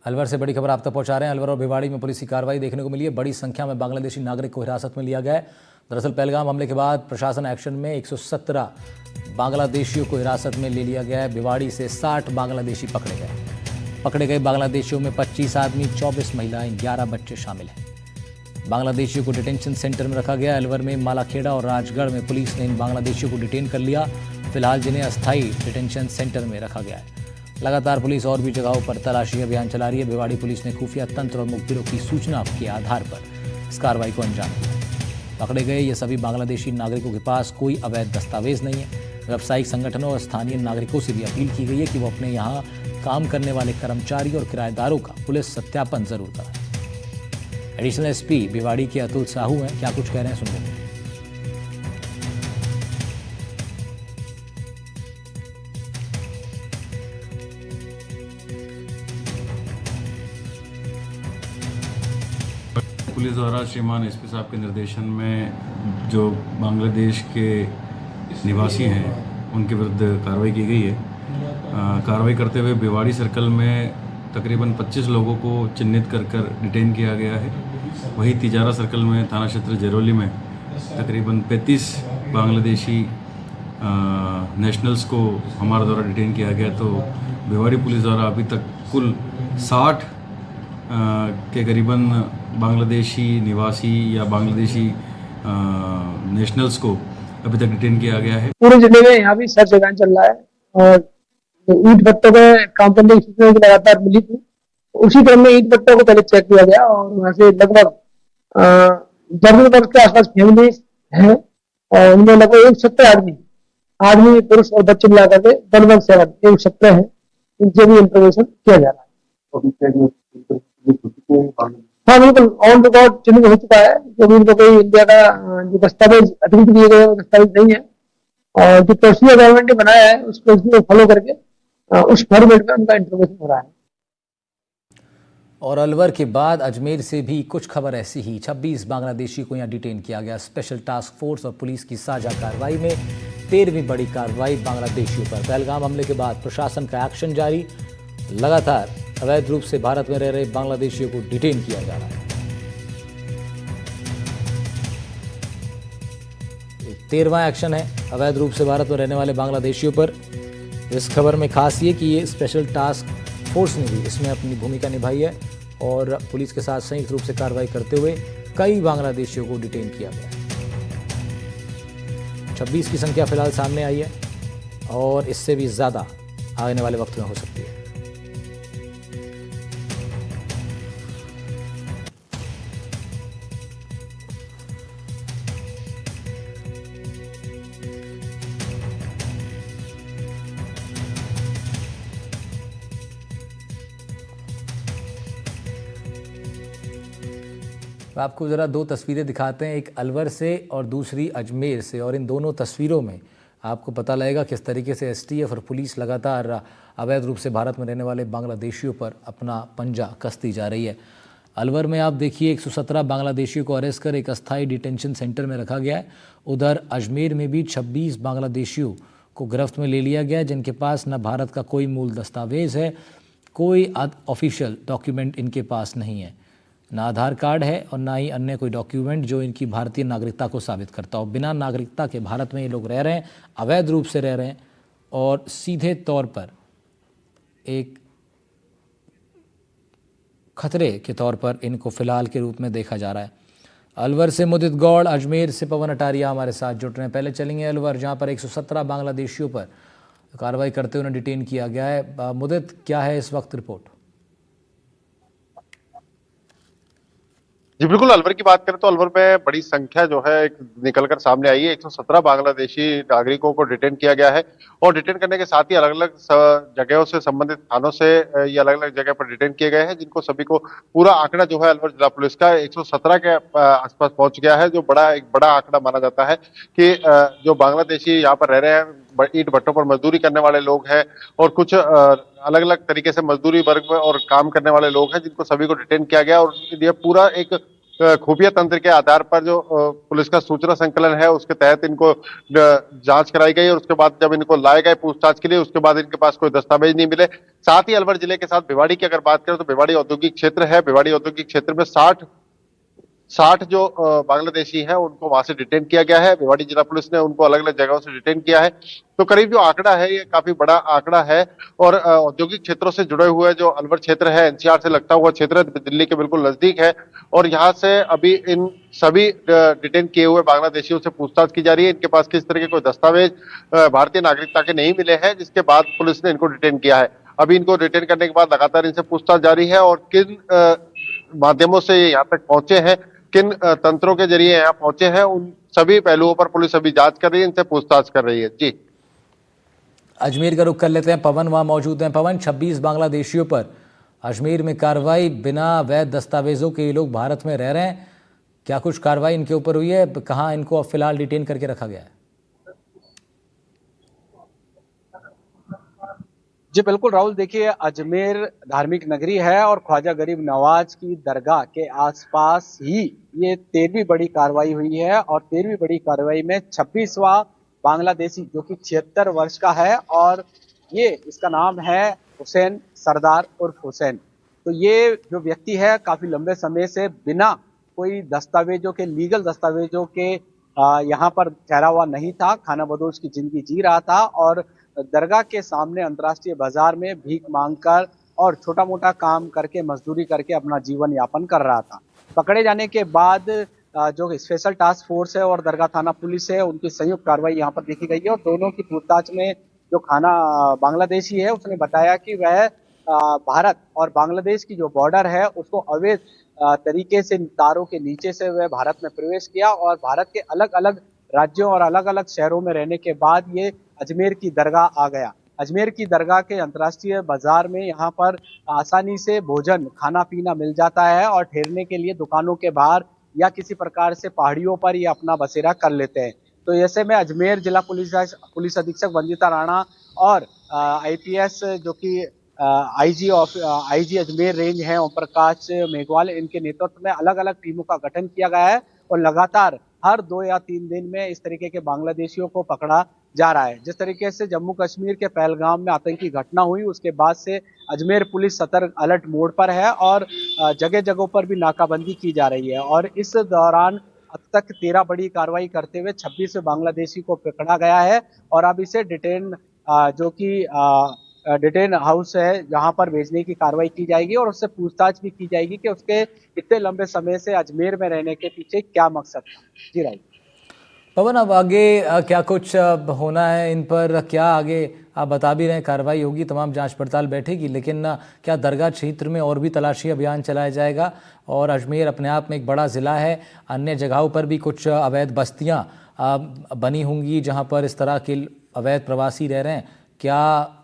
अलवर से बड़ी खबर आप तक पहुंचा रहे हैं। अलवर और भिवाड़ी में पुलिस की कार्रवाई देखने को मिली है। बड़ी संख्या में बांग्लादेशी नागरिक को हिरासत में लिया गया है। दरअसल पहलगाम हमले के बाद प्रशासन एक्शन में 117 बांग्लादेशियों को हिरासत में ले लिया गया है। भिवाड़ी से 60 बांग्लादेशी पकड़े गए। पकड़े गए बांग्लादेशियों में 25 आदमी, 24 महिलाएं, 11 बच्चे शामिल हैं। बांग्लादेशियों को डिटेंशन सेंटर में रखा गया। अलवर में मालाखेड़ा और राजगढ़ में पुलिस ने इन बांग्लादेशियों को डिटेन कर लिया। फिलहाल जिन्हें अस्थायी डिटेंशन सेंटर में रखा गया है। लगातार पुलिस और भी जगहों पर तलाशी अभियान चला रही है। भिवाड़ी पुलिस ने खुफिया तंत्र और मुखबिरों की सूचना के आधार पर इस कार्रवाई को अंजाम दिया। पकड़े गए ये सभी बांग्लादेशी नागरिकों के पास कोई अवैध दस्तावेज नहीं है। व्यावसायिक संगठनों और स्थानीय नागरिकों से भी अपील की गई है कि वो अपने यहाँ काम करने वाले कर्मचारी और किराएदारों का पुलिस सत्यापन जरूर कराएं। एडिशनल एसपी भिवाड़ी के अतुल साहू हैं, क्या कुछ कह रहे हैं सुनिए। पुलिस द्वारा श्रीमान एसपी साहब के निर्देशन में जो बांग्लादेश के निवासी हैं उनके विरुद्ध कार्रवाई की गई है। कार्रवाई करते हुए भिवाड़ी सर्कल में तकरीबन 25 लोगों को चिन्हित कर डिटेन किया गया है। वही तिजारा सर्कल में थाना क्षेत्र जरोली में तकरीबन 35 बांग्लादेशी नेशनल्स को हमारे द्वारा डिटेन किया गया। तो भिवाड़ी पुलिस द्वारा अभी तक कुल 60 के करीबन बांग्लादेशी निवासी या बांग्लादेशी नेशनल्स को अभी तक डिटेन किया गया है। पूरे जिले में यहाँ भी सर्च अभियान चल रहा है और ईंट भट्टों में काम करने की सूचना लगातार मिली थी। उसी क्रम में ईंट भट्टों को पहले चेक किया गया और वहाँ से लगभग दर्जन भर के आसपास फैमिली है और उनमें लगभग 170 आदमी पुरुष और बच्चे मिलाकर के 117 है। इनसे भी इंफॉर्मेशन किया जा रहा है। हाँ बिल्कुल, ऑन रिकॉर्ड चिन्हित हो चुका है। जो भी इनको कोई इंडिया का जो दस्तावेज अतिरिक्त दिए गए वो दस्तावेज नहीं है और जो प्रोसीजर गवर्नमेंट ने बनाया है उस प्रोसीजर को फॉलो करके उस फॉर्मेट में उनका इंफॉर्मेशन हो रहा है। और अलवर के बाद अजमेर से भी कुछ खबर ऐसी ही। 26 बांग्लादेशी को यहाँ डिटेन किया गया। स्पेशल टास्क फोर्स और पुलिस की साझा कार्रवाई में 13वीं बड़ी कार्रवाई बांग्लादेशियों पर। पहलगाम हमले के बाद प्रशासन का एक्शन जारी। लगातार अवैध रूप से भारत में रह रहे बांग्लादेशियों को डिटेन किया जा रहा है। 13वां एक्शन है अवैध रूप से भारत में रहने वाले बांग्लादेशियों पर। इस खबर में खास ये कि ये स्पेशल टास्क फोर्स ने भी इसमें अपनी भूमिका निभाई है और पुलिस के साथ संयुक्त रूप से कार्रवाई करते हुए कई बांग्लादेशियों को डिटेन किया गया। 26 की संख्या फिलहाल सामने आई है और इससे भी ज़्यादा आने वाले वक्त में हो सकती है। तो आपको ज़रा दो तस्वीरें दिखाते हैं, एक अलवर से और दूसरी अजमेर से। और इन दोनों तस्वीरों में आपको पता लगेगा किस तरीके से एसटीएफ और पुलिस लगातार अवैध रूप से भारत में रहने वाले बांग्लादेशियों पर अपना पंजा कसती जा रही है। अलवर में आप देखिए 117 बांग्लादेशियों को अरेस्ट कर एक अस्थायी डिटेंशन सेंटर में रखा गया है। उधर अजमेर में भी 26 बांग्लादेशियों को गिरफ्त में ले लिया गया है, जिनके पास न भारत का कोई मूल दस्तावेज़ है, कोई ऑफिशियल डॉक्यूमेंट इनके पास नहीं है, ना आधार कार्ड है और ना ही अन्य कोई डॉक्यूमेंट जो इनकी भारतीय नागरिकता को साबित करता हो। बिना नागरिकता के भारत में ये लोग रह रहे हैं, अवैध रूप से रह रहे हैं और सीधे तौर पर एक खतरे के तौर पर इनको फिलहाल के रूप में देखा जा रहा है। अलवर से मुदित गौड़, अजमेर से पवन अटारिया हमारे साथ जुड़ रहे हैं। पहले चलेंगे अलवर, जहाँ पर 117 बांग्लादेशियों पर कार्रवाई करते हुए उन्हें डिटेन किया गया है। मुदित, क्या है इस वक्त रिपोर्ट? जी बिल्कुल, अलवर की बात करें तो अलवर में बड़ी संख्या जो है एक निकलकर सामने आई है। 117 बांग्लादेशी नागरिकों को डिटेन किया गया है और डिटेन करने के साथ ही अलग अलग जगहों से संबंधित थानों से ये अलग अलग जगह पर डिटेन किए गए हैं, जिनको सभी को पूरा आंकड़ा जो है अलवर जिला पुलिस का 117 के आसपास पहुंच गया है, जो एक बड़ा आंकड़ा माना जाता है कि जो बांग्लादेशी यहाँ पर रह रहे हैं, ईंट भट्टों पर मजदूरी करने वाले लोग हैं और कुछ अलग अलग तरीके से मजदूरी वर्ग में और काम करने वाले लोग हैं, जिनको सभी को डिटेन किया गया और ये पूरा एक खुफिया तंत्र के आधार पर जो पुलिस का सूचना संकलन है उसके तहत इनको जांच कराई गई और उसके बाद जब इनको लाए गए पूछताछ के लिए, उसके बाद इनके पास कोई दस्तावेज नहीं मिले। साथ ही अलवर जिले के साथ भिवाड़ी की अगर बात करें तो भिवाड़ी औद्योगिक क्षेत्र है। भिवाड़ी औद्योगिक क्षेत्र में 60 जो बांग्लादेशी हैं उनको वहां से डिटेन किया गया है। भिवाड़ी जिला पुलिस ने उनको अलग अलग जगहों से डिटेन किया है। तो करीब जो आंकड़ा है ये काफी बड़ा आंकड़ा है और औद्योगिक क्षेत्रों से जुड़े हुए जो अलवर क्षेत्र है, एनसीआर से लगता हुआ क्षेत्र दिल्ली के बिल्कुल नजदीक है और यहाँ से अभी इन सभी डिटेन किए हुए बांग्लादेशियों से पूछताछ की जा रही है। इनके पास किस तरह के कोई दस्तावेज भारतीय नागरिकता के नहीं मिले हैं, जिसके बाद पुलिस ने इनको डिटेन किया है। अभी इनको डिटेन करने के बाद लगातार इनसे पूछताछ जारी है और किन माध्यमों से ये यहाँ तक पहुंचे हैं, किन तंत्रों के जरिए यहाँ पहुंचे हैं, उन सभी पहलुओं पर पुलिस अभी जांच कर रही है, इनसे पूछताछ कर रही है। जी, अजमेर का रुख कर लेते हैं। पवन वहां मौजूद हैं। पवन, 26 बांग्लादेशियों पर अजमेर में कार्रवाई, बिना वैध दस्तावेजों के ये लोग भारत में रह रहे हैं, क्या कुछ कार्रवाई इनके ऊपर हुई है? कहाँ इनको अब फिलहाल डिटेन करके रखा गया है? जी बिल्कुल राहुल, देखिए अजमेर धार्मिक नगरी है और ख्वाजा गरीब नवाज की दरगाह के आसपास ही ये 13वीं बड़ी कार्रवाई हुई है और 13वीं बड़ी कार्रवाई में 26वां बांग्लादेशी जो कि 76 वर्ष का है और ये इसका नाम है हुसैन सरदार उर्फ हुसैन। तो ये जो व्यक्ति है काफी लंबे समय से बिना कोई दस्तावेजों के, लीगल दस्तावेजों के यहाँ पर ठहरा हुआ नहीं था, खाना बदोश की जिंदगी जी रहा था और दरगाह के सामने अंतर्राष्ट्रीय बाजार में भीख मांगकर और छोटा मोटा काम करके, मजदूरी करके अपना जीवन यापन कर रहा था। पकड़े जाने के बाद जो स्पेशल टास्क फोर्स है और दरगाह थाना पुलिस है, उनकी संयुक्त कार्रवाई यहाँ पर देखी गई है और दोनों की पूछताछ में जो खाना बांग्लादेशी है उसने बताया कि वह भारत और बांग्लादेश की जो बॉर्डर है उसको अवैध तरीके से तारों के नीचे से वह भारत में प्रवेश किया और भारत के अलग अलग राज्यों और अलग अलग शहरों में रहने के बाद ये अजमेर की दरगाह आ गया। अजमेर की दरगाह के अंतर्राष्ट्रीय बाजार में यहाँ पर आसानी से भोजन, खाना पीना मिल जाता है और ठहरने के लिए दुकानों के बाहर या किसी प्रकार से पहाड़ियों पर ये अपना बसेरा कर लेते हैं। तो ऐसे में अजमेर जिला पुलिस अधीक्षक वंदिता राणा और आईपीएस जो कि आईजी अजमेर रेंज है ओम प्रकाश मेघवाल, इनके नेतृत्व में अलग अलग टीमों का गठन किया गया है और लगातार हर 2 या 3 दिन में इस तरीके के बांग्लादेशियों को पकड़ा जा रहा है। जिस तरीके से जम्मू कश्मीर के पहलगाम में आतंकी घटना हुई उसके बाद से अजमेर पुलिस सतर्क अलर्ट मोड पर है और जगह जगहों पर भी नाकाबंदी की जा रही है और इस दौरान अब तक 13 बड़ी कार्रवाई करते हुए 26 बांग्लादेशी को पकड़ा गया है और अब इसे डिटेन हाउस है जहां पर भेजने की कार्रवाई की जाएगी और उससे पूछताछ भी की जाएगी कि उसके इतने लंबे समय से अजमेर में रहने के पीछे क्या मकसद था। जी राइट पवन, अब आगे क्या कुछ होना है इन पर? क्या आगे आप बता भी रहे हैं कार्रवाई होगी, तमाम जांच पड़ताल बैठेगी, लेकिन क्या दरगाह क्षेत्र में और भी तलाशी अभियान चलाया जाएगा? और अजमेर अपने आप में एक बड़ा ज़िला है, अन्य जगहों पर भी कुछ अवैध बस्तियां बनी होंगी जहां पर इस तरह के अवैध प्रवासी रह रहे हैं, क्या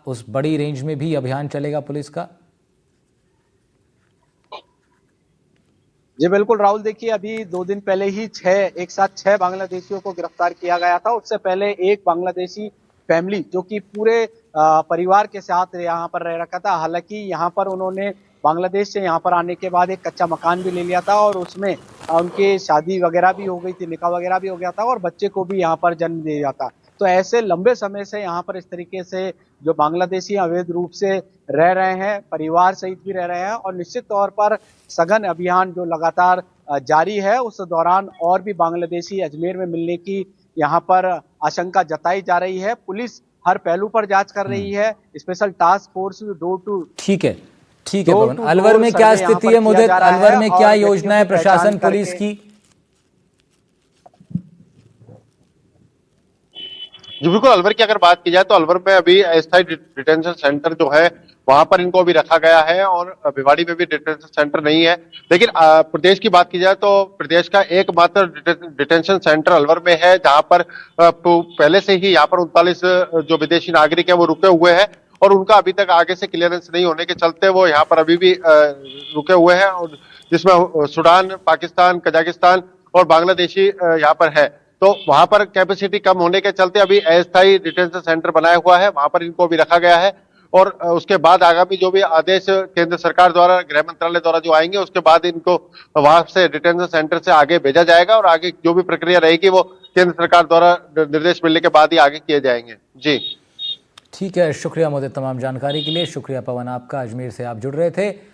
उस बड़ी रेंज में भी अभियान चलेगा पुलिस का? जी बिल्कुल राहुल, देखिए अभी 2 दिन पहले ही एक साथ 6 बांग्लादेशियों को गिरफ्तार किया गया था। उससे पहले एक बांग्लादेशी फैमिली जो कि पूरे परिवार के साथ यहाँ पर रह रखा था। हालांकि यहाँ पर उन्होंने बांग्लादेश से यहाँ पर आने के बाद एक कच्चा मकान भी ले लिया था और उसमें उनके शादी वगैरह भी हो गई थी, निकाह वगैरह भी हो गया था और बच्चे को भी यहाँ पर जन्म दिया था। तो ऐसे लंबे समय से यहाँ पर इस तरीके से जो बांग्लादेशी अवैध रूप से रह रहे हैं, परिवार सहित भी रह रहे हैं और निश्चित तौर पर सघन अभियान जो लगातार जारी है उस दौरान और भी बांग्लादेशी अजमेर में मिलने की यहाँ पर आशंका जताई जा रही है। पुलिस हर पहलू पर जांच कर रही है। Special task force door to ठीक है पवन, अलवर में क्या स्थिति है? मुझे अलवर में क्या योजना है प्रशासन पुलिस की? जी बिल्कुल, अलवर की अगर बात की जाए तो अलवर में अभी अस्थायी डिटेंशन सेंटर जो है वहां पर इनको अभी रखा गया है और भिवाड़ी में भी डिटेंशन सेंटर नहीं है। लेकिन प्रदेश की बात की जाए तो प्रदेश का एकमात्र डिटेंशन सेंटर अलवर में है जहां पर पहले से ही यहाँ पर 39 जो विदेशी नागरिक हैं वो रुके हुए हैं और उनका अभी तक आगे से क्लियरेंस नहीं होने के चलते वो यहाँ पर अभी भी रुके हुए हैं और जिसमें सूडान, पाकिस्तान, कजाकिस्तान और बांग्लादेशी यहाँ पर है। तो वहां पर कैपेसिटी कम होने के चलते अभी अस्थायी डिटेंशन सेंटर बनाया हुआ है, वहां पर इनको भी रखा गया है। और उसके बाद आगामी जो भी आदेश केंद्र सरकार द्वारा, गृह मंत्रालय द्वारा जो आएंगे, उसके बाद इनको वहां से डिटेंशन सेंटर से आगे भेजा जाएगा और आगे जो भी प्रक्रिया रहेगी वो केंद्र सरकार द्वारा निर्देश मिलने के बाद ही आगे किए जाएंगे। जी ठीक है, शुक्रिया मोदी तमाम जानकारी के लिए। शुक्रिया पवन आपका, अजमेर से आप जुड़ रहे थे।